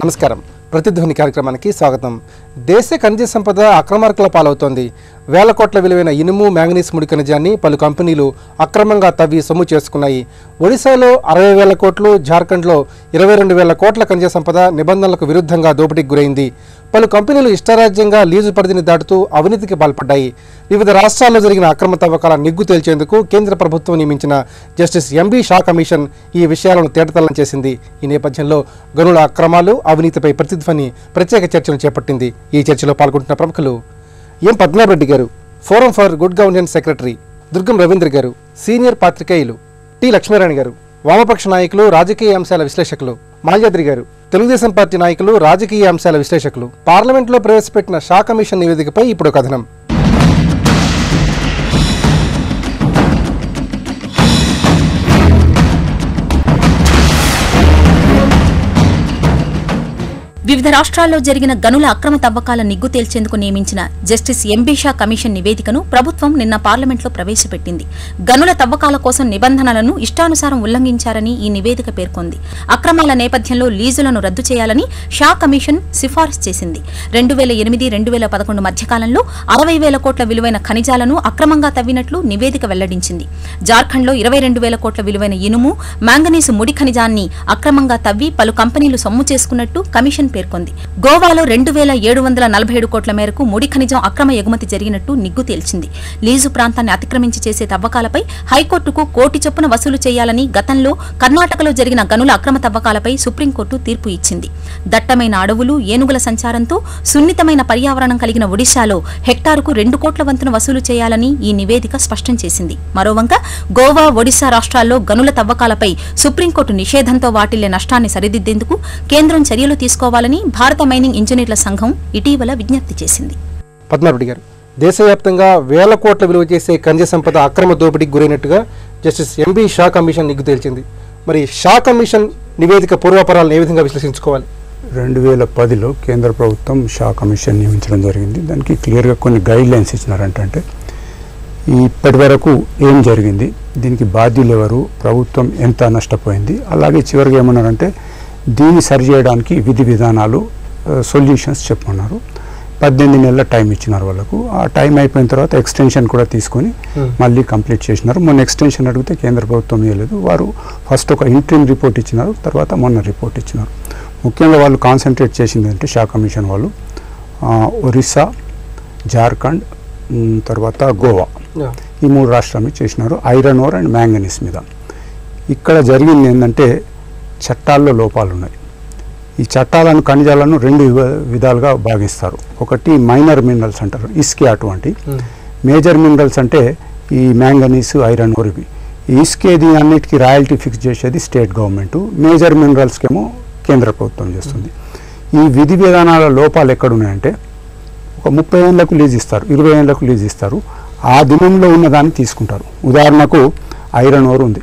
నమస్కారం. ప్రతిధ్వని కార్యక్రమానికి స్వాగతం. దేశ ఖనిజ సంపద అక్రమార్కుల పాలవుతోంది. వేల కోట్ల విలువైన ఇనుము, మ్యాంగనీస్ ముడి ఖనిజాన్ని పలు కంపెనీలు అక్రమంగా తవ్వి సొమ్ము చేసుకున్నాయి. ఒడిశాలో 60,000 కోట్లు, జార్ఖండ్లో 22,000 కోట్ల ఖనిజ సంపద నిబంధనలకు విరుద్ధంగా దోపిడీకి గురైంది. పలు కంపెనీలు ఇష్టారాజ్యంగా లీజు పరిధిని దాటుతూ అవినీతికి పాల్పడ్డాయి. వివిధ రాష్ట్రాల్లో జరిగిన అక్రమ తవ్వకాల నిగ్గు తేల్చేందుకు కేంద్ర ప్రభుత్వం నియమించిన జస్టిస్ ఎంబీ షా కమిషన్ ఈ విషయాలను తేటతెల్లం చేసింది. ఈ నేపథ్యంలో గనుల అక్రమాలు, అవినీతిపై ప్రతిధ్వని ప్రత్యేక చర్చలు చేపట్టింది. ఈ చర్చలో పాల్గొంటున్న ప్రముఖులు ఎం పద్మనాభరెడ్డి గారు, forum for good governance secretary, Durgam Ravindra గారు, సీనియర్ పాత్రికేయులు టి లక్ష్మీరాణి గారు, వామపక్ష నాయకులు, రాజకీయ అంశాల విశ్లేషకులు మాల్యాద్రి గారు, తెలుగుదేశం పార్టీ నాయకులు, రాజకీయ అంశాల విశ్లేషకులు. పార్లమెంట్లో ప్రవేశపెట్టిన షా కమిషన్ నివేదికపై ఇప్పుడు కథనం. వివిధ రాష్ట్రాల్లో జరిగిన గనుల అక్రమ తవ్వకాల నిగ్గు తేల్చేందుకు నియమించిన జస్టిస్ ఎంబీ షా కమిషన్ నివేదికను ప్రభుత్వం నిన్న పార్లమెంట్లో ప్రవేశపెట్టింది. గనుల తవ్వకాల కోసం నిబంధనలను ఇష్టానుసారం ఉల్లంఘించారని ఈ నివేదిక పేర్కొంది. అక్రమాల నేపథ్యంలో లీజులను రద్దు చేయాలని షా కమిషన్ సిఫారసు చేసింది. 2008-2011 మధ్యకాలంలో 60,000 కోట్ల విలువైన ఖనిజాలను అక్రమంగా తవ్వినట్లు నివేదిక వెల్లడించింది. జార్ఖండ్లో 22,000 కోట్ల విలువైన ఇనుము, మ్యాంగనీసు ముడి ఖనిజాన్ని అక్రమంగా తవ్వి పలు కంపెనీలు సొమ్ము చేసుకున్నట్టు కమిషన్ పేర్కొంది. గోవాలో 2,747 కోట్ల మేరకు ముడి ఖనిజం అక్రమ ఎగుమతి జరిగినట్టు నిగ్గు తేల్చింది. లీజు ప్రాంతాన్ని అతిక్రమించి చేసే తవ్వకాలపై హైకోర్టుకు కోటి చొప్పున వసూలు చేయాలని గతంలో కర్ణాటకలో జరిగిన గనుల అక్రమ తవ్వకాలపై సుప్రీంకోర్టు తీర్పు ఇచ్చింది. దట్టమైన అడవులు, ఏనుగుల సంచారంతో సున్నితమైన పర్యావరణం కలిగిన ఒడిశాలో హెక్టారుకు 2 కోట్ల వంతున వసూలు చేయాలని ఈ నివేదిక స్పష్టం చేసింది. మరోవంక గోవా, ఒడిశా రాష్ట్రాల్లో గనుల తవ్వకాలపై సుప్రీంకోర్టు నిషేధంతో వాటిల్లే నష్టాన్ని సరిదిద్దేందుకు కేంద్రం చర్యలు తీసుకోవాలని భారత మైనింగ్ ఇంజనీర్ల సంఘం ఇటీవల విజ్ఞప్తి చేసింది. పద్మనాభరెడ్డి గారు, దేశవ్యాప్తంగా వేల కోట్ల విలువ చేసే ఖనిజ సంపద అక్రమ దోపిడీకి గురైనట్టుగా జస్టిస్ ఎంబీ షా కమిషన్ నిగ్గు తేల్చింది. మరి షా కమిషన్ నివేదిక పూర్వాపరాలను ఏ విధంగా విశ్లేషించుకోవాలి? 2010లో కేంద్ర ప్రభుత్వం షా కమిషన్ నియమించడం జరిగింది. దానికి క్లియర్గా కొన్ని గైడ్ లైన్స్ ఇచ్చినారంటే ఇప్పటి వరకు ఏం జరిగింది, దీనికి బాధ్యులు ఎవరు, ప్రభుత్వం ఎంత నష్టపోయింది, అలాగే చివరిగా ఏమన్నారంటే దీన్ని సరిచేయడానికి విధి విధానాలు, సొల్యూషన్స్ చెప్పమన్నారు. 18 నెలల టైం ఇచ్చినారు వాళ్ళకు. ఆ టైం అయిపోయిన తర్వాత ఎక్స్టెన్షన్ కూడా తీసుకొని మళ్ళీ కంప్లీట్ చేసినారు. మొన్న ఎక్స్టెన్షన్ అడిగితే కేంద్ర ప్రభుత్వం ఇవ్వలేదు. వారు ఫస్ట్ ఒక ఇంట్రీమ్ రిపోర్ట్ ఇచ్చినారు, తర్వాత మొన్న రిపోర్ట్ ఇచ్చినారు. ముఖ్యంగా వాళ్ళు కాన్సన్ట్రేట్ చేసింది అంటే షా కమిషన్ వాళ్ళు ఒరిస్సా, జార్ఖండ్, తర్వాత గోవా, ఈ 3 రాష్ట్రాల మీద చేసినారు. ఐరన్ ఓర్ అండ్ మ్యాంగనీస్ మీద. ఇక్కడ జరిగింది ఏంటంటే చట్టాల్లో లోపాలు ఉన్నాయి. ఈ చట్టాలను, ఖనిజాలను 2 విధాలుగా భాగిస్తారు. ఒకటి మైనర్ మినరల్స్ అంటారు, ఇస్కే. అటువంటి మేజర్ మినరల్స్ అంటే ఈ మ్యాంగనీస్, ఐరన్ ఓర్. ఇవి ఇస్కేది అన్నిటికీ రాయల్టీ ఫిక్స్ చేసేది స్టేట్ గవర్నమెంట్. మేజర్ మినరల్స్కేమో కేంద్ర ప్రభుత్వం చేస్తుంది. ఈ విధి విధానాల లోపాలు ఎక్కడున్నాయంటే ఒక 30 ఏళ్లకు లీజ్ ఇస్తారు, 20 ఏళ్లకు లీజ్ ఇస్తారు. ఆ దినంలో ఉన్నదాన్ని తీసుకుంటారు. ఉదాహరణకు ఐరన్ ఓర్ ఉంది,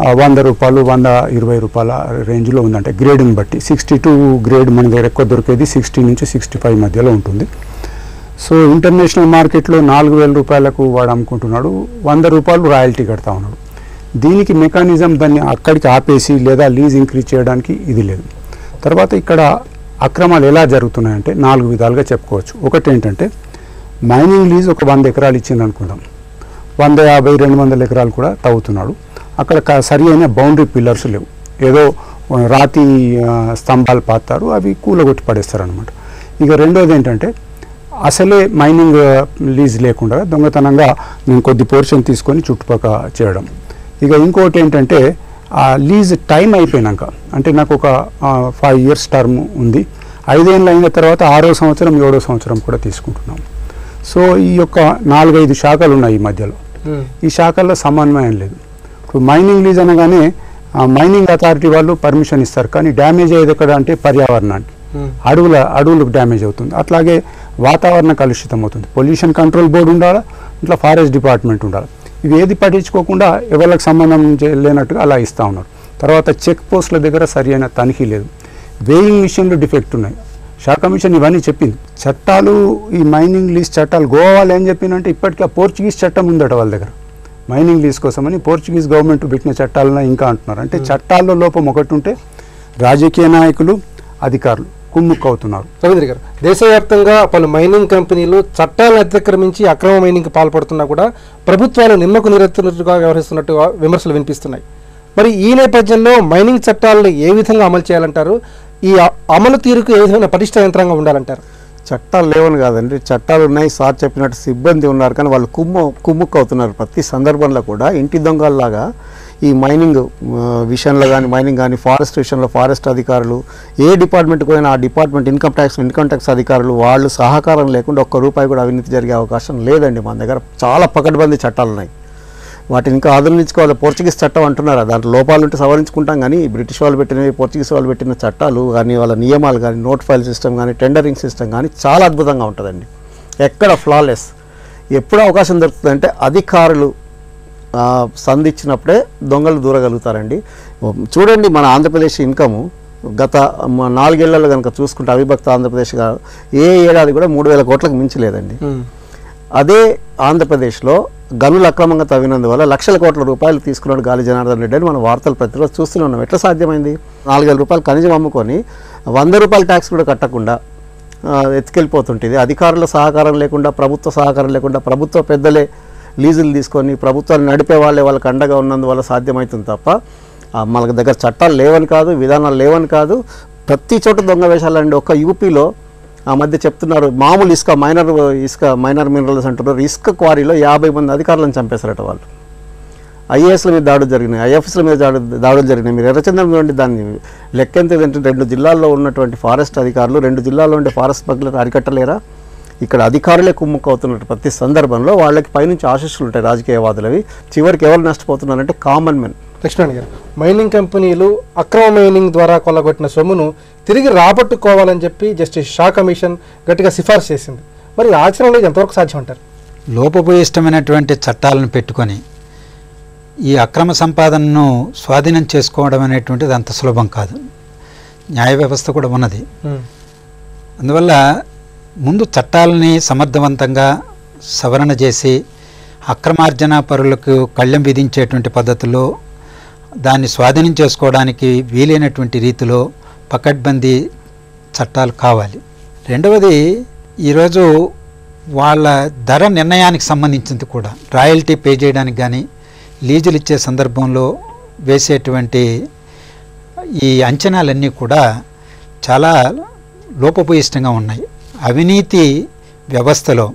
100 రూపాయలు, 120 రూపాయల రేంజ్లో ఉందంటే గ్రేడ్ని బట్టి. 62 గ్రేడ్ మన దగ్గర ఎక్కువ దొరికేది 60 నుంచి 65 మధ్యలో ఉంటుంది. సో ఇంటర్నేషనల్ మార్కెట్లో 4,000 రూపాయలకు వాడు అమ్ముకుంటున్నాడు, 100 రూపాయలు రాయల్టీ కడతా ఉన్నాడు. దీనికి మెకానిజం దాన్ని అక్కడికి ఆపేసి లేదా లీజ్ ఇంక్రీజ్ చేయడానికి ఇది లేదు. తర్వాత ఇక్కడ అక్రమాలు ఎలా జరుగుతున్నాయంటే 4 విధాలుగా చెప్పుకోవచ్చు. ఒకటి ఏంటంటే మైనింగ్ లీజ్ ఒక 100 ఎకరాలు ఇచ్చింది అనుకుందాం, 150-200 ఎకరాలు కూడా తవ్వుతున్నాడు. అక్కడ సరి అయిన బౌండరీ పిల్లర్స్ లేవు, ఏదో రాతి స్తంభాలు పాతారు, అవి కూలగొట్టి పడేస్తారు అనమాట. ఇక రెండోది ఏంటంటే అసలే మైనింగ్ లీజ్ లేకుండా దొంగతనంగా నేను కొద్ది పోర్షన్ తీసుకొని చుట్టుపక్కల చేయడం. ఇక ఇంకోటి ఏంటంటే ఆ లీజ్ టైం అయిపోయినాక, అంటే నాకు ఒక 5 years టర్మ్ ఉంది, 5 ఏళ్ళు అయిన తర్వాత 6వ సంవత్సరం 7వ సంవత్సరం కూడా తీసుకుంటున్నాం. సో ఈ యొక్క 4-5 శాఖలు ఉన్నాయి ఈ మధ్యలో. ఈ శాఖల్లో సమన్వయం లేదు. ఇప్పుడు మైనింగ్ లీజ్ అనగానే మైనింగ్ అథారిటీ వాళ్ళు పర్మిషన్ ఇస్తారు, కానీ డ్యామేజ్ అయ్యేది ఎక్కడ అంటే పర్యావరణానికి, అడవులకు డ్యామేజ్ అవుతుంది. అట్లాగే వాతావరణ కలుషితం అవుతుంది. పొల్యూషన్ కంట్రోల్ బోర్డు ఉండాలి, ఇట్లా ఫారెస్ట్ డిపార్ట్మెంట్ ఉండాలి. ఇవి ఏది పట్టించుకోకుండా ఎవరికి సంబంధం లేనట్టుగా అలా ఇస్తూ ఉన్నారు. తర్వాత చెక్ పోస్టుల దగ్గర సరి అయిన తనిఖీ లేదు. వేయింగ్ మిషన్లు డిఫెక్ట్ ఉన్నాయి. షా కమిషన్ ఇవన్నీ చెప్పింది. చట్టాలు, ఈ మైనింగ్ లీజ్ చట్టాలు గోవా వాళ్ళు ఏం చెప్పిందంటే ఇప్పటికీ ఆ పోర్చుగీస్ చట్టం ఉందట వాళ్ళ దగ్గర. మైనింగ్ లీజ్ కోసమని పోర్చుగీస్ గవర్నమెంట్ పెట్టిన చట్టాలను ఇంకా అంటున్నారు. అంటే చట్టాల్లో లోపం ఒకటి ఉంటే రాజకీయ నాయకులు అధికారులు కుమ్ముక్కవుతున్నారు. రవీంద్ర గారు, దేశవ్యాప్తంగా పలు మైనింగ్ కంపెనీలు చట్టాలను అతిక్రమించి అక్రమ మైనింగ్కి పాల్పడుతున్నా కూడా ప్రభుత్వాలు నిమ్మకు నీరెత్తున్నట్టుగా వ్యవహరిస్తున్నట్టుగా విమర్శలు వినిపిస్తున్నాయి. మరి ఈ నేపథ్యంలో మైనింగ్ చట్టాలను ఏ విధంగా అమలు చేయాలంటారు? ఈ అమలు తీరుకు ఏ విధమైన పటిష్ట యంత్రాంగం ఉండాలంటారు? చట్టాలు లేవని కాదండి, చట్టాలు ఉన్నాయి, సార్ చెప్పినట్టు సిబ్బంది ఉన్నారు, కానీ వాళ్ళు కుమ్ముక్కు అవుతున్నారు. ప్రతి సందర్భంలో కూడా ఇంటి దొంగల్లాగా ఈ మైనింగ్ విషయంలో కానీ, మైనింగ్ కానీ, ఫారెస్ట్ విషయంలో ఫారెస్ట్ అధికారులు, ఏ డిపార్ట్మెంట్కి పోయినా ఆ డిపార్ట్మెంట్ ఇన్కమ్ ట్యాక్స్ అధికారులు వాళ్ళు సహకారం లేకుండా ఒక్క రూపాయి కూడా అవినీతి జరిగే అవకాశం లేదండి. మన దగ్గర చాలా పకడ్బందీ చట్టాలు ఉన్నాయి. వాటిని ఇంకా ఆధునించుకోవాలి. పోర్చుగీస్ చట్టం అంటున్నారు, దాంట్లో లోపాలు ఉంటే సవరించుకుంటాం, కానీ బ్రిటిష్ వాళ్ళు పెట్టినవి, పోర్చుగీస్ వాళ్ళు పెట్టిన చట్టాలు కానీ, వాళ్ళ నియమాలు కానీ, నోట్ ఫైల్ సిస్టమ్ కానీ, టెండరింగ్ సిస్టమ్ కానీ చాలా అద్భుతంగా ఉంటుందండి. ఎక్కడ ఫ్లాలెస్. ఎప్పుడు అవకాశం దొరుకుతుందంటే అధికారులు సంధించినప్పుడే దొంగలు దూరగలుగుతారండి. చూడండి, మన ఆంధ్రప్రదేశ్ ఇన్కము గత 4 ఏళ్లలో కనుక చూసుకుంటే అవిభక్త ఆంధ్రప్రదేశ్గా ఏ ఏడాది కూడా 3,000 కోట్లకు మించి లేదండి. అదే ఆంధ్రప్రదేశ్లో గనులు అక్రమంగా తవ్వినందువల్ల లక్షల కోట్ల రూపాయలు తీసుకున్నాడు గాలి జనార్దన్ రెడ్డి అని మనం వార్తలు ప్రతిరోజు చూస్తూనే ఉన్నాం. ఎట్లా సాధ్యమైంది? 4,000 రూపాయలు ఖనిజం అమ్ముకొని 100 రూపాయల ట్యాక్స్ కూడా కట్టకుండా ఎత్తుకెళ్ళిపోతుంటుంది. అధికారుల సహకారం లేకుండా, ప్రభుత్వ సహకారం లేకుండా, ప్రభుత్వ పెద్దలే లీజులు తీసుకొని ప్రభుత్వాన్ని నడిపే వాళ్ళకి అండగా ఉన్నందువల్ల సాధ్యమవుతుంది తప్ప మన దగ్గర చట్టాలు లేవని కాదు, విధానాలు లేవని కాదు. ప్రతి చోట దొంగ వేషాలండి. ఒక యూపీలో ఆ మధ్య చెప్తున్నారు, మామూలు మైనర్ మినరల్స్ అంటున్నారు, ఇసుక క్వారీలో 50 మంది అధికారులను చంపేశారట వాళ్ళు. ఐఏఎస్ల మీద దాడులు జరిగినాయి, ఐఎఫ్ఎస్ల మీద దాడులు జరిగినాయి. మీరు ఎర్రచంద్రం నుండి దాన్ని లెక్కెంత ఏంటంటే 2 జిల్లాల్లో ఉన్నటువంటి ఫారెస్ట్ అధికారులు 2 జిల్లాల్లో ఉండే ఫారెస్ట్ స్మగ్లర్లు అరికట్టలేరా? ఇక్కడ అధికారులే కుమ్ముక్కు అవుతున్నట్టు ప్రతి సందర్భంలో వాళ్ళకి పైనుంచి ఆశీస్సులు ఉంటాయి రాజకీయవాదులవి. చివరికి ఎవరు నష్టపోతున్నారంటే కామన్ మెన్. లక్ష్మణ్ గారు, మైనింగ్ కంపెనీలు అక్రమ మైనింగ్ ద్వారా కొల్లగొట్టిన సొమ్మును తిరిగి రాబట్టుకోవాలని చెప్పి జస్టిస్ షా కమిషన్ గట్టిగా సిఫార్సు చేసింది. మరి ఆచరణలో ఎంతవరకు సాధ్యం అంటారు? లోపభూయిష్టమైనటువంటి చట్టాలను పెట్టుకొని ఈ అక్రమ సంపాదనను స్వాధీనం చేసుకోవడం అనేటువంటిది అంత సులభం కాదు. న్యాయ వ్యవస్థ కూడా ఉన్నది. అందువల్ల ముందు చట్టాలని సమర్థవంతంగా సవరణ చేసి అక్రమార్జన పరులకు కళ్ళెం విధించేటువంటి పద్ధతిలో దాన్ని స్వాధీనం చేసుకోవడానికి వీలైనటువంటి రీతిలో పకడ్బందీ చట్టాలు కావాలి. రెండవది, ఈరోజు వాళ్ళ ధర నిర్ణయానికి సంబంధించింది కూడా రాయల్టీ పే చేయడానికి కానీ, లీజులు ఇచ్చే సందర్భంలో వేసేటువంటి ఈ అంచనాలన్నీ కూడా చాలా లోపభూయిష్టంగా ఉన్నాయి. అవినీతి వ్యవస్థలో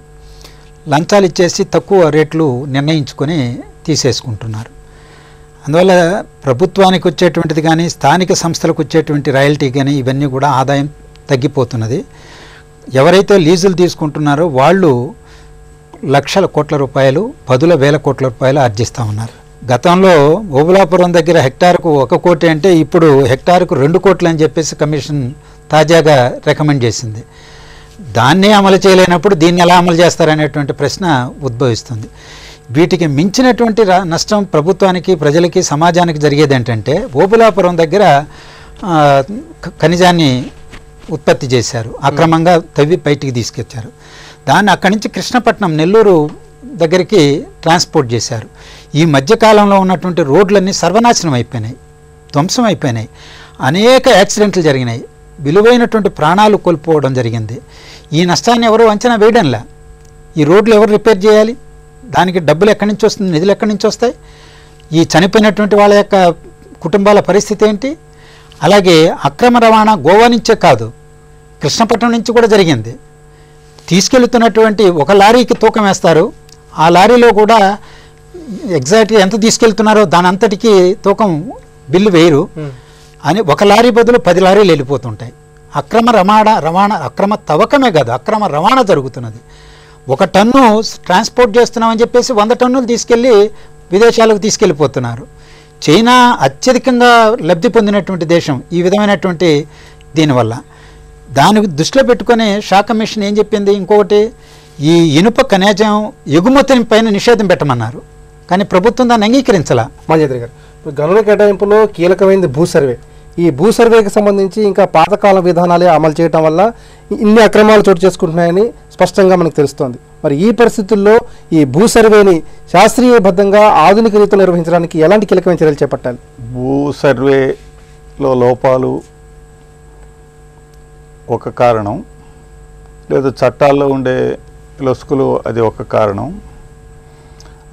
లంచాలు ఇచ్చేసి తక్కువ రేట్లు నిర్ణయించుకొని తీసేసుకుంటున్నారు. అందువల్ల ప్రభుత్వానికి వచ్చేటువంటిది కానీ, స్థానిక సంస్థలకు వచ్చేటువంటి రాయల్టీ కానీ ఇవన్నీ కూడా ఆదాయం తగ్గిపోతున్నది. ఎవరైతే లీజులు తీసుకుంటున్నారో వాళ్ళు లక్షల కోట్ల రూపాయలు, 10,000 కోట్ల రూపాయలు ఆర్జిస్తూ ఉన్నారు. గతంలో ఓబులాపురం దగ్గర హెక్టార్కు 1 కోటి అంటే ఇప్పుడు హెక్టార్కు 2 కోట్లు అని చెప్పేసి కమిషన్ తాజాగా రికమెండ్ చేసింది. దాన్నే అమలు చేయలేనప్పుడు దీన్ని ఎలా అమలు చేస్తారనేటువంటి ప్రశ్న ఉద్భవిస్తుంది. వీటికి మించినటువంటి నష్టం ప్రభుత్వానికి, ప్రజలకి, సమాజానికి జరిగేది ఏంటంటే, ఓబులాపురం దగ్గర ఖనిజాన్ని ఉత్పత్తి చేశారు, అక్రమంగా తవ్వి బయటికి తీసుకొచ్చారు. దాన్ని అక్కడి నుంచి కృష్ణపట్నం, నెల్లూరు దగ్గరికి ట్రాన్స్పోర్ట్ చేశారు. ఈ మధ్యకాలంలో ఉన్నటువంటి రోడ్లన్నీ సర్వనాశనం అయిపోయినాయి, ధ్వంసం అయిపోయినాయి. అనేక యాక్సిడెంట్లు జరిగినాయి, విలువైనటువంటి ప్రాణాలు కోల్పోవడం జరిగింది. ఈ నష్టాన్ని ఎవరు అంచనా వేయడంలా. ఈ రోడ్లు ఎవరు రిపేర్ చేయాలి? దానికి డబ్బులు ఎక్కడి నుంచి వస్తుంది, నిధులు ఎక్కడి నుంచి వస్తాయి? ఈ చనిపోయినటువంటి వాళ్ళ యొక్క కుటుంబాల పరిస్థితి ఏంటి? అలాగే అక్రమ రవాణా గోవా నుంచే కాదు, కృష్ణపట్నం నుంచి కూడా జరిగింది. తీసుకెళ్తున్నటువంటి ఒక లారీకి తూకం వేస్తారు, ఆ లారీలో కూడా ఎగ్జాక్ట్గా ఎంత తీసుకెళ్తున్నారో దాని అంతటికి తూకం బిల్లు వేయరు అని ఒక లారీ బదులు 10 లారీలు వెళ్ళిపోతుంటాయి. అక్రమ రవాణా అక్రమ తవ్వకమే కాదు, అక్రమ రవాణా జరుగుతున్నది. 1 టన్ను ట్రాన్స్పోర్ట్ చేస్తున్నామని చెప్పేసి 100 టన్నులు తీసుకెళ్ళి విదేశాలకు తీసుకెళ్ళిపోతున్నారు. చైనా అత్యధికంగా లబ్ధి పొందినటువంటి దేశం ఈ విధమైనటువంటి దీనివల్ల. దానికి దృష్టిలో పెట్టుకుని షా కమిషన్ ఏం చెప్పింది? ఇంకొకటి, ఈ ఇనుప ఖనిజం ఎగుమతి పైన నిషేధం పెట్టమన్నారు, కానీ ప్రభుత్వం దాన్ని అంగీకరించాల. మాజేంద్ర గారు, గనుల కేటాయింపులో కీలకమైనది భూ సర్వే. ఈ భూ సర్వేకి సంబంధించి ఇంకా పాతకాల విధానాలే అమలు చేయడం వల్ల ఇన్ని అక్రమాలు చోటు చేసుకుంటున్నాయని స్పష్టంగా మనకు తెలుస్తోంది. మరి ఈ పరిస్థితుల్లో ఈ భూ సర్వేని శాస్త్రీయబద్ధంగా ఆధునిక రీతిలో నిర్వహించడానికి ఎలాంటి కీలకమైన చర్యలు చేపట్టాలి? భూ సర్వేలో లోపాలు ఒక కారణం, లేదా చట్టాల్లో ఉండే లొసుకులు అది ఒక కారణం.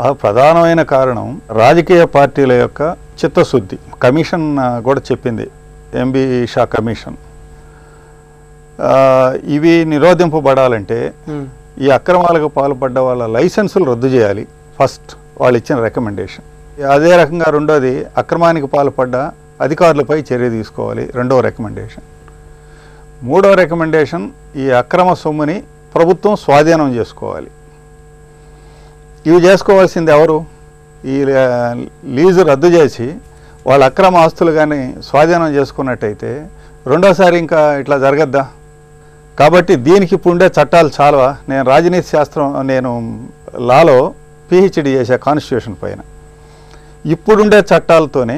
ఆ ప్రధానమైన కారణం రాజకీయ పార్టీల యొక్క చిత్తశుద్ధి. కమిషన్ కూడా చెప్పింది, ఎంబీ షా కమిషన్. ఇవి నిరోధింపబడాలంటే ఈ అక్రమాలకు పాల్పడ్డ వాళ్ళ లైసెన్సులు రద్దు చేయాలి ఫస్ట్, వాళ్ళు ఇచ్చిన రికమెండేషన్. అదే రకంగా రెండోది, అక్రమానికి పాల్పడ్డ అధికారులపై చర్య తీసుకోవాలి, రెండవ రికమెండేషన్. మూడవ రికమెండేషన్, ఈ అక్రమ సొమ్ముని ప్రభుత్వం స్వాధీనం చేసుకోవాలి. ఇవి చేసుకోవాల్సింది ఎవరు? ఈ లీజు రద్దు చేసి వాళ్ళ అక్రమ ఆస్తులు కానీ స్వాధీనం చేసుకున్నట్టయితే రెండోసారి ఇంకా ఇట్లా జరగద్దా? కాబట్టి దీనికి ఇప్పుడు ఉండే చట్టాలు చాలవా? నేను రాజనీతి శాస్త్రం, నేను లాలో పిహెచ్డి చేసే కాన్స్టిట్యూషన్ పైన. ఇప్పుడుండే చట్టాలతోనే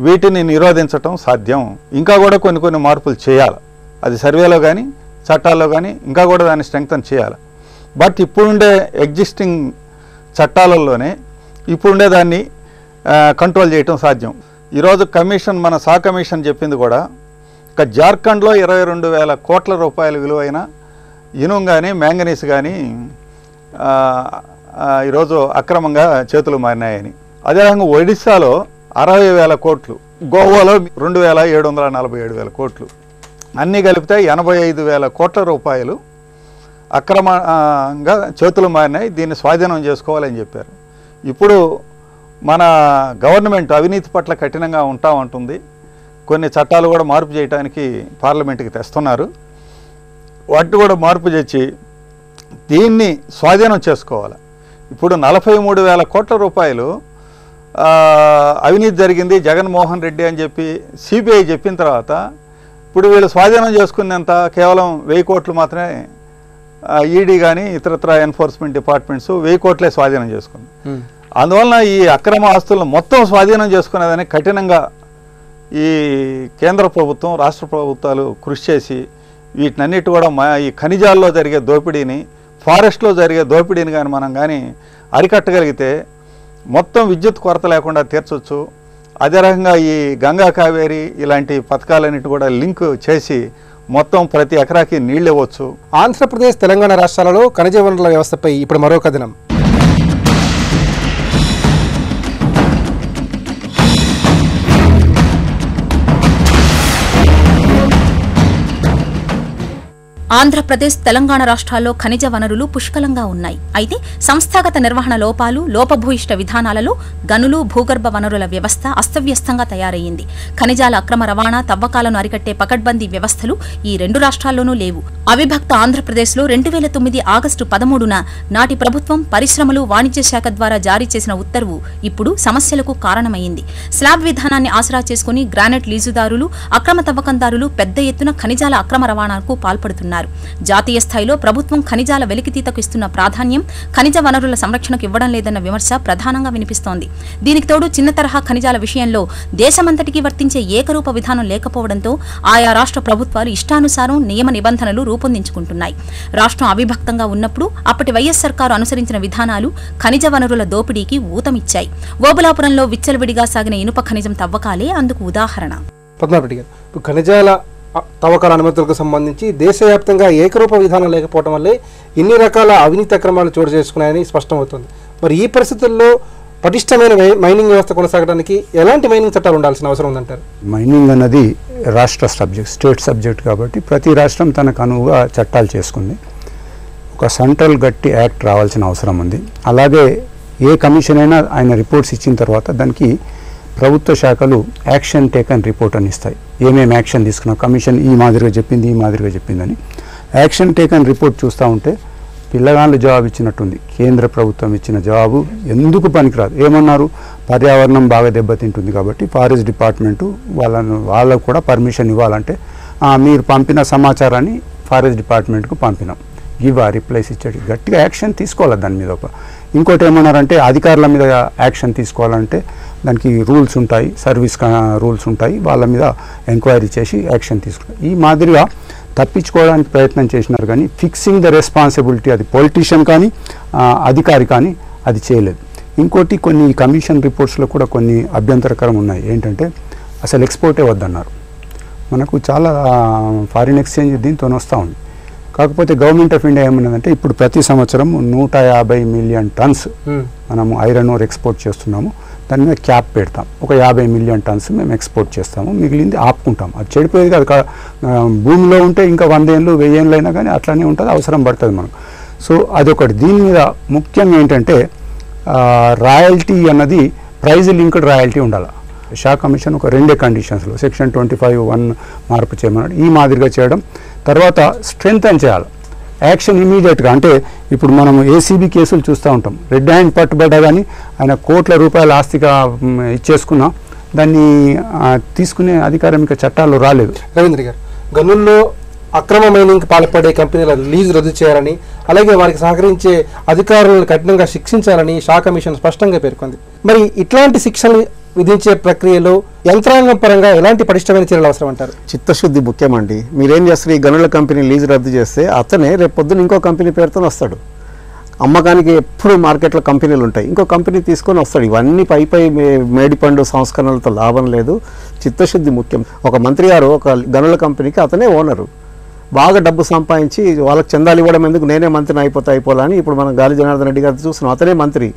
వీటిని నిరోధించటం సాధ్యం. ఇంకా కూడా కొన్ని మార్పులు చేయాలి, అది సర్వేలో కానీ చట్టాల్లో కానీ ఇంకా కూడా దాన్ని స్ట్రెంగ్తన్ చేయాలి. బట్ ఇప్పుడుండే ఎగ్జిస్టింగ్ చట్టాలలోనే ఇప్పుడుండే దాన్ని కంట్రోల్ చేయటం సాధ్యం. ఈరోజు కమిషన్, మన సా కమిషన్ చెప్పింది కూడా, ఇక జార్ఖండ్లో 22,000 కోట్ల రూపాయల విలువైన ఇనుము కానీ మ్యాంగనీస్ కానీ ఈరోజు అక్రమంగా చేతులు మారినాయని. అదేవిధంగా ఒడిశాలో 60,000 కోట్లు, గోవాలో 2,747,000 కోట్లు, అన్నీ కలిపితే 85,000 కోట్ల రూపాయలు అక్రమంగా చేతులు మారినాయి. దీన్ని స్వాధీనం చేసుకోవాలని చెప్పారు. ఇప్పుడు మన గవర్నమెంట్ అవినీతి పట్ల కఠినంగా ఉంటామంటుంది. కొన్ని చట్టాలు కూడా మార్పు చేయడానికి పార్లమెంట్కి తెస్తున్నారు. వాటిని కూడా మార్పు చేసి దీన్ని స్వాధీనం చేసుకోవాలి. ఇప్పుడు 43,000 కోట్ల రూపాయలు అవినీతి జరిగింది జగన్మోహన్ రెడ్డి అని చెప్పి సిబిఐ చెప్పిన తర్వాత ఇప్పుడు వీళ్ళు స్వాధీనం చేసుకునేంత కేవలం 1,000 కోట్లు మాత్రమే ఈడీ కానీ ఇతరత్ర ఎన్ఫోర్స్మెంట్ డిపార్ట్మెంట్స్ 1,000 కోట్లే స్వాధీనం చేసుకుంది. అందువలన ఈ అక్రమ ఆస్తులను మొత్తం స్వాధీనం చేసుకునేదని కఠినంగా ఈ కేంద్ర ప్రభుత్వం, రాష్ట్ర ప్రభుత్వాలు కృషి చేసి వీటినన్నిటి కూడా ఈ ఖనిజాల్లో జరిగే దోపిడీని, ఫారెస్ట్లో జరిగే దోపిడీని కానీ మనం కానీ అరికట్టగలిగితే మొత్తం విద్యుత్ కొరత లేకుండా తీర్చవచ్చు. అదే రకంగా ఈ గంగా కావేరి ఇలాంటి పథకాలన్నిటి కూడా లింక్ చేసి మొత్తం ప్రతి ఎకరాకి నీళ్ళు ఇవ్వచ్చు. ఆంధ్రప్రదేశ్, తెలంగాణ రాష్ట్రాలలో ఖనిజ వనరుల వ్యవస్థపై ఇప్పుడు మరో కథనం. ఆంధ్రప్రదేశ్, తెలంగాణ రాష్ట్రాల్లో ఖనిజ వనరులు పుష్కలంగా ఉన్నాయి. అయితే సంస్థాగత నిర్వహణ లోపాలు, లోపభూయిష్ట విధానాలలో గనులు, భూగర్భ వనరుల వ్యవస్థ అస్తవ్యస్తంగా తయారయ్యింది. ఖనిజాల అక్రమ రవాణా, తవ్వకాలను అరికట్టే పకడ్బందీ వ్యవస్థలు ఈ రెండు రాష్ట్రాల్లోనూ లేవు. అవిభక్త ఆంధ్రప్రదేశ్లో 2009 ఆగస్టు 13న నాటి ప్రభుత్వం పరిశ్రమలు, వాణిజ్య శాఖ ద్వారా జారీ చేసిన ఉత్తర్వు ఇప్పుడు సమస్యలకు కారణమైంది. స్లాబ్ విధానాన్ని ఆసరా చేసుకుని గ్రానైట్ లీజుదారులు, అక్రమ తవ్వకందారులు పెద్ద ఎత్తున ఖనిజాల అక్రమ రవాణాకు పాల్పడుతున్నారు. జాతీయ స్థాయిలో ప్రభుత్వం ఖనిజాల వెలికితీతకు ఇస్తున్న ప్రాధాన్యం ఖనిజ వనరుల సంరక్షణకు ఇవ్వడం లేదన్న విమర్శ ప్రధానంగా వినిపిస్తోంది. దీనికి తోడు చిన్న తరహా ఖనిజాల విషయంలో దేశమంతటికీ వర్తించే ఏకరూప విధానం లేకపోవడంతో ఆయా రాష్ట్ర ప్రభుత్వాలు ఇష్టానుసారం నియమ నిబంధనలు రూపొందించుకుంటున్నాయి. రాష్ట్రం అవిభక్తంగా ఉన్నప్పుడు అప్పటి వైఎస్ సర్కారు అనుసరించిన విధానాలు ఖనిజ వనరుల దోపిడీకి ఊతమిచ్చాయి. ఓబులాపురంలో విచ్చలవిడిగా సాగిన ఇనుప ఖనిజం తవ్వకాలే అందుకు ఉదాహరణ. పద్మారెడ్డి గారు, ఇప్పుడు ఖనిజాల తవ్వకాల అనుమతులకు సంబంధించి దేశవ్యాప్తంగా ఏకరూప విధానం లేకపోవడం వల్లే ఇన్ని రకాల అవినీతి అక్రమాలు చోటు చేసుకున్నాయని స్పష్టమవుతుంది. మరి ఈ పరిస్థితుల్లో పటిష్టమైన మైనింగ్ వ్యవస్థ కొనసాగడానికి ఎలాంటి మైనింగ్ చట్టాలు ఉండాల్సిన అవసరం ఉందంటారు? మైనింగ్ అన్నది రాష్ట్ర సబ్జెక్ట్, స్టేట్ సబ్జెక్ట్ కాబట్టి ప్రతి రాష్ట్రం తనకు అనువుగా చట్టాలు చేసుకుంది. ఒక సెంట్రల్ గట్టి యాక్ట్ రావాల్సిన అవసరం ఉంది. అలాగే ఏ కమిషన్ అయినా ఆయన రిపోర్ట్స్ ఇచ్చిన తర్వాత దానికి ప్రభుత్వ శాఖలు యాక్షన్ టేకన్ రిపోర్ట్ అని ఇస్తాయి. ఏమేమి యాక్షన్ తీసుకున్నాం, కమిషన్ ఈ మాదిరిగా చెప్పింది, ఈ మాదిరిగా చెప్పిందని. యాక్షన్ టేకన్ రిపోర్ట్ చూస్తూ ఉంటే పిల్లగాళ్ళు జవాబు ఇచ్చినట్టుంది. కేంద్ర ప్రభుత్వం ఇచ్చిన జవాబు ఎందుకు పనికిరాదు. ఏమన్నారు, పర్యావరణం బాగా దెబ్బతింటుంది కాబట్టి ఫారెస్ట్ డిపార్ట్మెంటు వాళ్ళకు కూడా పర్మిషన్ ఇవ్వాలంటే మీరు పంపిన సమాచారాన్ని ఫారెస్ట్ డిపార్ట్మెంట్కు పంపినాం. రిప్లైస్ ఇచ్చాడు. గట్టిగా యాక్షన్ తీసుకోవాలి దాని మీద. ఇంకోటి ఏమన్నారంటే అధికారుల మీద యాక్షన్ తీసుకోవాలంటే దానికి రూల్స్ ఉంటాయి, సర్వీస్ రూల్స్ ఉంటాయి, వాళ్ళ మీద ఎంక్వైరీ చేసి యాక్షన్ తీసుకుంటారు. ఈ మాదిరిగా తప్పించుకోవడానికి ప్రయత్నం చేసినారు కానీ ఫిక్సింగ్ ద రెస్పాన్సిబిలిటీ అది పొలిటీషియన్ కానీ అధికారి కానీ అది చేయలేదు. ఇంకోటి కొన్ని కమిషన్ రిపోర్ట్స్లో కూడా కొన్ని అభ్యంతరకరం ఉన్నాయి. ఏంటంటే అసలు ఎక్స్పోర్టే వద్దన్నారు. మనకు చాలా ఫారిన్ ఎక్స్చేంజ్ దీంతో వస్తూ ఉంది. కాకపోతే గవర్నమెంట్ ఆఫ్ ఇండియా ఏమన్నదంటే ఇప్పుడు ప్రతి సంవత్సరం 150 మిలియన్ టన్స్ మనము ఐరన్ ఓర్ ఎక్స్పోర్ట్ చేస్తున్నాము. దాని మీద క్యాప్ పెడతాం. ఒక 50 మిలియన్ టన్స్ మేము ఎక్స్పోర్ట్ చేస్తాము, మిగిలింది ఆపుకుంటాం. అది చెడిపోయేది కాదు. భూమిలో ఉంటే ఇంకా 100 ఏళ్ళు 1000 ఏళ్ళు అయినా కానీ అట్లానే ఉంటుంది, అవసరం పడుతుంది మనకు. సో అదొకటి. దీని మీద ముఖ్యంగా ఏంటంటే రాయల్టీ అన్నది ప్రైజ్ లింక్డ్ రాయల్టీ ఉండాలి. షా కమిషన్ ఒక 2 కండిషన్స్లో సెక్షన్ 25(1) మార్పు చేయమన్నాడు. ఈ మాదిరిగా చేయడం, తర్వాత స్ట్రెంగ్తన్ చేయాలి యాక్షన్ ఇమీడియట్గా. అంటే ఇప్పుడు మనం ఏసీబీ కేసులు చూస్తూ ఉంటాం. రెడ్ హ్యాండ్ పట్టుబడ్డా కానీ ఆయన కోట్ల రూపాయల ఆస్తిగా ఇచ్చేసుకున్నా దాన్ని తీసుకునే అధికారం ఇంకా చట్టాల్లో రాలేదు. రవీంద్ర గారు, గనుల్లో అక్రమ మైనింగ్ పాల్పడే కంపెనీల లీజు రద్దు చేయాలని, అలాగే వారికి సహకరించే అధికారులను కఠినంగా శిక్షించాలని షా కమిషన్ స్పష్టంగా పేర్కొంది. మరి ఇట్లాంటి శిక్షలు విధించే ప్రక్రియలో యంత్రాంగం పరంగా ఎలాంటి పటిష్టమైన చర్యలు అవసరం అంటారు? చిత్తశుద్ధి ముఖ్యమండి. మీరేం చేస్తారు, ఈ గనుల కంపెనీ లీజు రద్దు చేస్తే అతనే రేపు పొద్దున్న ఇంకో కంపెనీ పేరుతో వస్తాడు. అమ్మకానికి ఎప్పుడు మార్కెట్లో కంపెనీలు ఉంటాయి, ఇంకో కంపెనీ తీసుకొని వస్తాడు. ఇవన్నీ పై మేడిపండు సంస్కరణలతో లాభం లేదు. చిత్తశుద్ధి ముఖ్యం. ఒక మంత్రి గారు ఒక గనుల కంపెనీకి అతనే ఓనరు, బాగా డబ్బు సంపాదించి వాళ్ళకి చందాలు ఇవ్వడం ఎందుకు, నేనే మంత్రిని అయిపోవాలని ఇప్పుడు మనం గాలి జనార్దన్ రెడ్డి గారు చూస్తున్నాం. అతనే మంత్రి,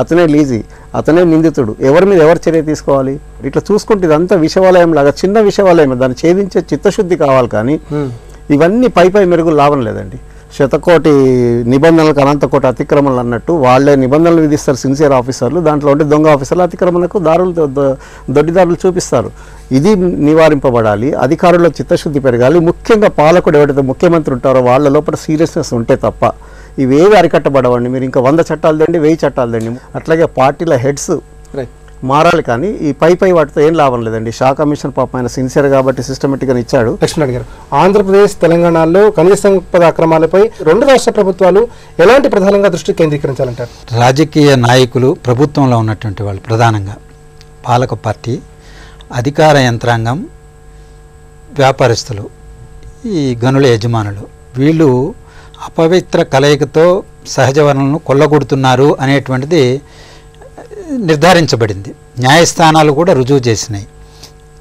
అతనే లీజీ, అతనే నిందితుడు. ఎవరి మీద ఎవరు చర్య తీసుకోవాలి? ఇట్లా చూసుకుంటే ఇదంతా విషవాలయం లాగా, చిన్న విషవాలయం, దాన్ని ఛేదించే చిత్తశుద్ధి కావాలి. కానీ ఇవన్నీ పై మెరుగులు లాభం లేదండి. శతకోటి నిబంధనలకు అనంతకోటి అతిక్రమణలు అన్నట్టు వాళ్ళే నిబంధనలు విధిస్తారు సిన్సియర్ ఆఫీసర్లు. దాంట్లో ఉంటే దొంగ ఆఫీసర్లు అతిక్రమణకు దొడ్డిదారులు చూపిస్తారు. ఇది నివారింపబడాలి. అధికారుల్లో చిత్తశుద్ధి పెరగాలి. ముఖ్యంగా పాలకుడు ఎవరైతే ముఖ్యమంత్రి ఉంటారో వాళ్ళ లోపల సీరియస్నెస్ ఉంటే తప్ప ఇవేవి అరికట్టబడవండి. మీరు ఇంకా 100 చట్టాలు దండి, 1000 చట్టాలు దండి. అట్లాగే పార్టీల హెడ్స్ మారాలి. కానీ ఈ పై వాటితో ఏం లాభం లేదండి. షా కమిషన్ పాపం ఆయన సిన్సియర్ కాబట్టి సిస్టమేటిక్గా ఇచ్చాడు. లక్ష్మణ్ గారు, ఆంధ్రప్రదేశ్ తెలంగాణలో ఖనిజ సంపద అక్రమాలపై 2 రాష్ట్ర ప్రభుత్వాలు ఎలాంటి ప్రధానంగా దృష్టి కేంద్రీకరించాలంటారు? రాజకీయ నాయకులు, ప్రభుత్వంలో ఉన్నటువంటి వాళ్ళు, ప్రధానంగా పాలక పార్టీ, అధికార యంత్రాంగం, వ్యాపారస్తులు, ఈ గనుల యజమానులు, వీళ్ళు అపవిత్ర కలయికతో సహజ వనరులను కొల్లగొడుతున్నారు అనేటువంటిది నిర్ధారించబడింది. న్యాయస్థానాలు కూడా రుజువు చేసినాయి.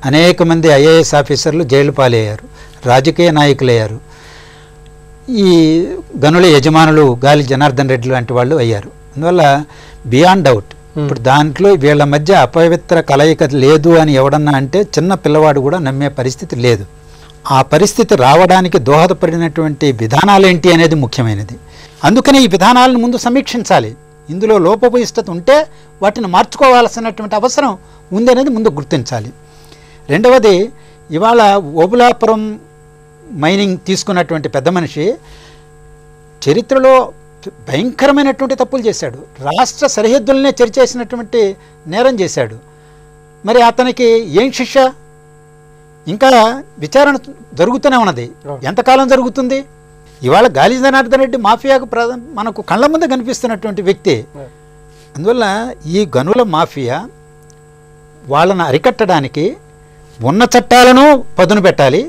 అనేక మంది ఐఏఎస్ ఆఫీసర్లు జైలు పాలయ్యారు, రాజకీయ నాయకులయ్యారు. ఈ గనుల యజమానులు గాలి జనార్దన్ రెడ్డి లాంటి వాళ్ళు అయ్యారు. అందువల్ల బియాండ్ డౌట్ ఇప్పుడు దాంట్లో వీళ్ళ మధ్య అపవిత్ర కలయిక లేదు అని ఎవడన్నా అంటే చిన్న పిల్లవాడు కూడా నమ్మే పరిస్థితి లేదు. ఆ పరిస్థితి రావడానికి దోహదపడినటువంటి విధానాలేంటి అనేది ముఖ్యమైనది. అందుకని ఈ విధానాలను ముందు సమీక్షించాలి. ఇందులో లోపభూయిష్టత ఉంటే వాటిని మార్చుకోవాల్సినటువంటి అవసరం ఉంది అనేది ముందు గుర్తించాలి. రెండవది, ఇవాళ ఓబులాపురం మైనింగ్ తీసుకున్నటువంటి పెద్ద మనిషి చరిత్రలో భయంకరమైనటువంటి తప్పులు చేశాడు. రాష్ట్ర సరిహద్దులనే చెరిచేసినటువంటి నేరం చేశాడు. మరి అతనికి ఏం శిక్ష? ఇంకా విచారణ జరుగుతూనే ఉన్నది. ఎంతకాలం జరుగుతుంది? ఇవాళ గాలి జనార్దన్ రెడ్డి మాఫియాకు మనకు కళ్ళ ముందు కనిపిస్తున్నటువంటి వ్యక్తి. అందువల్ల ఈ గనుల మాఫియా వాళ్ళను అరికట్టడానికి ఉన్న చట్టాలను పదును పెట్టాలి.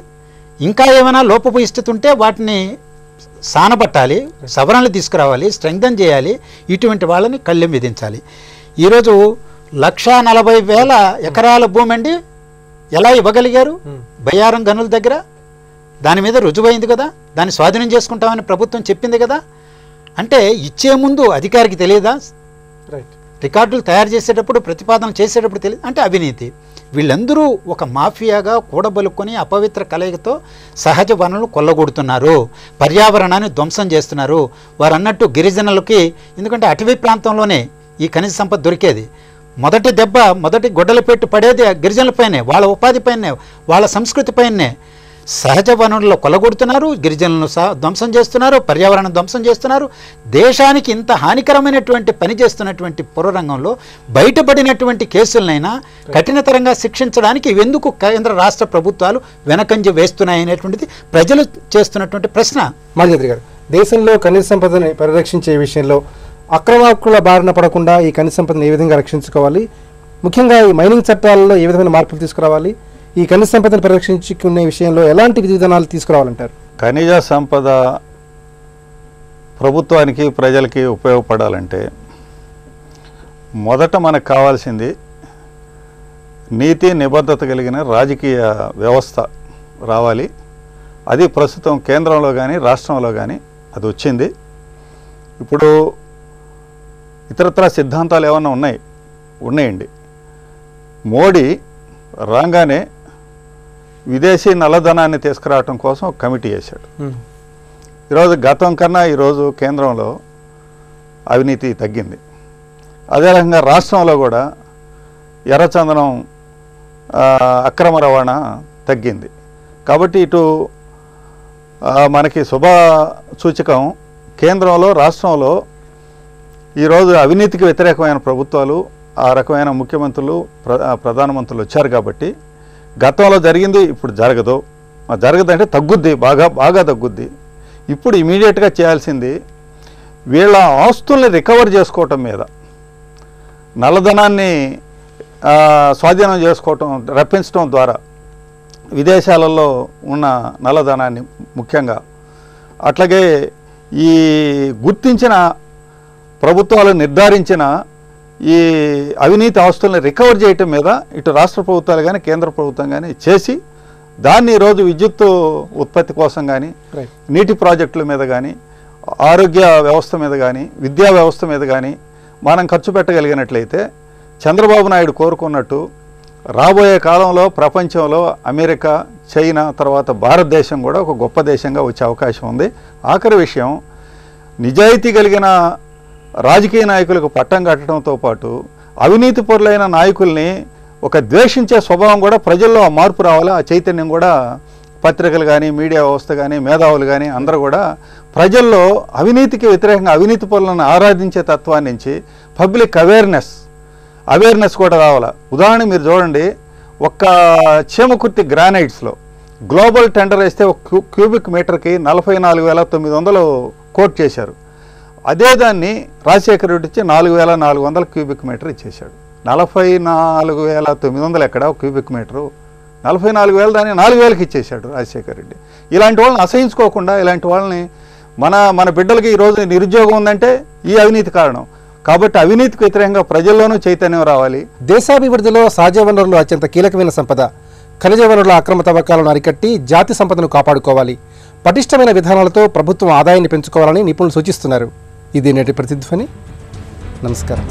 ఇంకా ఏమైనా లోపభూయిష్టత ఉంటే వాటిని సానబట్టాలి, సవరణలు తీసుకురావాలి, స్ట్రెంగ్థన్ చేయాలి. ఇటువంటి వాళ్ళని కళ్ళెం విధించాలి. ఈరోజు 140,000 ఎకరాల భూమి అండి ఎలా ఇవ్వగలిగారు? బయ్యారం గనుల దగ్గర. దాని మీద రుజువైంది కదా, దాన్ని స్వాధీనం చేసుకుంటామని ప్రభుత్వం చెప్పింది కదా. అంటే ఇచ్చే ముందు అధికారికి తెలియదా? రికార్డులు తయారు చేసేటప్పుడు, ప్రతిపాదన చేసేటప్పుడు తెలియదు. అంటే అవినీతి. వీళ్ళందరూ ఒక మాఫియాగా కూడబలుకొని అపవిత్ర కలయికతో సహజ వనరులు కొల్లగొడుతున్నారు, పర్యావరణాన్ని ధ్వంసం చేస్తున్నారు. వారు అన్నట్టు గిరిజనులకి, ఎందుకంటే అటవీ ప్రాంతంలోనే ఈ ఖనిజ సంపద దొరికేది. మొదటి దెబ్బ, మొదటి గొడ్డలు పెట్టి పడేది గిరిజనులపైనే, వాళ్ళ ఉపాధిపైనే, వాళ్ళ సంస్కృతిపైనే. సహజ వనరులు కొల్లగొడుతున్నారు, గిరిజనులను ధ్వంసం చేస్తున్నారు, పర్యావరణం ధ్వంసం చేస్తున్నారు. దేశానికి ఇంత హానికరమైనటువంటి పని చేస్తున్నటువంటి పురరంగంలో బయటపడినటువంటి కేసులనైనా కఠినతరంగా శిక్షించడానికి ఎందుకు కేంద్ర రాష్ట్ర ప్రభుత్వాలు వెనకంజ వేస్తున్నాయనేటువంటిది ప్రజలు చేస్తున్నటువంటి ప్రశ్న. మాజీ గారు, దేశంలో ఖనిజ సంపదని పరిరక్షించే విషయంలో అక్రమార్కుల బారిన పడకుండా ఈ ఖనిజ సంపదను ఏ విధంగా రక్షించుకోవాలి? ముఖ్యంగా ఈ మైనింగ్ చట్టాలలో ఏ విధమైన మార్పులు తీసుకురావాలి? ఈ ఖనిజ సంపదను పరిరక్షించుకునే విషయంలో ఎలాంటి విధి విధానాలు తీసుకురావాలంటారు? ఖనిజ సంపద ప్రభుత్వానికి, ప్రజలకి ఉపయోగపడాలంటే మొదట మనకు కావాల్సింది నీతి నిబద్ధత కలిగిన రాజకీయ వ్యవస్థ రావాలి. అది ప్రస్తుతం కేంద్రంలో కానీ రాష్ట్రంలో కానీ అది వచ్చింది. ఇప్పుడు ఇతరత్ర సిద్ధాంతాలు ఏమన్నా ఉన్నాయండి. మోడీ రాగానే విదేశీ నల్లధనాన్ని తీసుకురావటం కోసం ఒక కమిటీ వేశాడు. ఈరోజు గతం కన్నా ఈరోజు కేంద్రంలో అవినీతి తగ్గింది. అదే రకంగా రాష్ట్రంలో కూడా ఎర్రచందనం అక్రమ రవాణా తగ్గింది. కాబట్టి ఇటు మనకి శుభ సూచకం. కేంద్రంలో రాష్ట్రంలో ఈరోజు అవినీతికి వ్యతిరేకమైన ప్రభుత్వాలు, ఆ రకమైన ముఖ్యమంత్రులు, ప్రధానమంత్రులు వచ్చారు. కాబట్టి గతంలో జరిగింది ఇప్పుడు జరగదంటే తగ్గుద్ది, బాగా తగ్గుద్ది. ఇప్పుడు ఇమీడియట్గా చేయాల్సింది వీళ్ళ ఆస్తుల్ని రికవర్ చేసుకోవటం మీద, నల్లధనాన్ని స్వాధీనం చేసుకోవటం, రప్పించడం ద్వారా విదేశాలలో ఉన్న నల్లధనాన్ని ముఖ్యంగా, అట్లాగే ఈ గుర్తించిన ప్రభుత్వాలు నిర్ధారించిన ఈ అవినీతి ఆస్తుల్ని రికవర్ చేయటం మీద ఇటు రాష్ట్ర ప్రభుత్వాలు కానీ కేంద్ర ప్రభుత్వం కానీ చేసి దాన్ని ఈరోజు విద్యుత్ ఉత్పత్తి కోసం కానీ, నీటి ప్రాజెక్టుల మీద కానీ, ఆరోగ్య వ్యవస్థ మీద కానీ, విద్యా వ్యవస్థ మీద కానీ మనం ఖర్చు పెట్టగలిగినట్లయితే చంద్రబాబు నాయుడు కోరుకున్నట్టు రాబోయే కాలంలో ప్రపంచంలో అమెరికా, చైనా తర్వాత భారతదేశం కూడా ఒక గొప్ప దేశంగా వచ్చే అవకాశం ఉంది. ఆఖరి విషయం, నిజాయితీ కలిగిన రాజకీయ నాయకులకు పట్టం కట్టడంతో పాటు అవినీతి పరులైన నాయకుల్ని ఒక ద్వేషించే స్వభావం కూడా ప్రజల్లో ఆ మార్పు రావాలి. ఆ చైతన్యం కూడా పత్రికలు కానీ, మీడియా వ్యవస్థ కానీ, మేధావులు కానీ అందరూ కూడా ప్రజల్లో అవినీతికి వ్యతిరేకంగా అవినీతి పరులను ఆరాధించే తత్వాన్ని నుంచి పబ్లిక్ అవేర్నెస్ కూడా రావాలి. ఉదాహరణ మీరు చూడండి, ఒక్క చీమకుర్తి గ్రానైట్స్లో గ్లోబల్ టెండర్ వేస్తే ఒక క్యూబిక్ మీటర్కి 44,900 కోట్ చేశారు. అదే దాన్ని రాజశేఖర రెడ్డి ఇచ్చి 4,400 క్యూబిక్ మీటర్ ఇచ్చేశాడు. 44,900 ఎక్కడ క్యూబిక్ మీటరు, 44,000 దాన్ని 4,000కి ఇచ్చేశాడు రాజశేఖర రెడ్డి. ఇలాంటి వాళ్ళని అసహించుకోకుండా, ఇలాంటి వాళ్ళని మన బిడ్డలకి ఈరోజు నిరుద్యోగం ఉందంటే ఈ అవినీతి కారణం. కాబట్టి అవినీతికి వ్యతిరేకంగా ప్రజల్లోనూ చైతన్యం రావాలి. దేశాభివృద్ధిలో సహజ వనరులు అత్యంత కీలకమైన సంపద. ఖనిజ వనరుల అక్రమ తవ్వకాలను అరికట్టి జాతి సంపదను కాపాడుకోవాలి. పటిష్టమైన విధానాలతో ప్రభుత్వం ఆదాయాన్ని పెంచుకోవాలని నిపుణులు సూచిస్తున్నారు. ఇది నేటి ప్రతిధ్వని. నమస్కారం.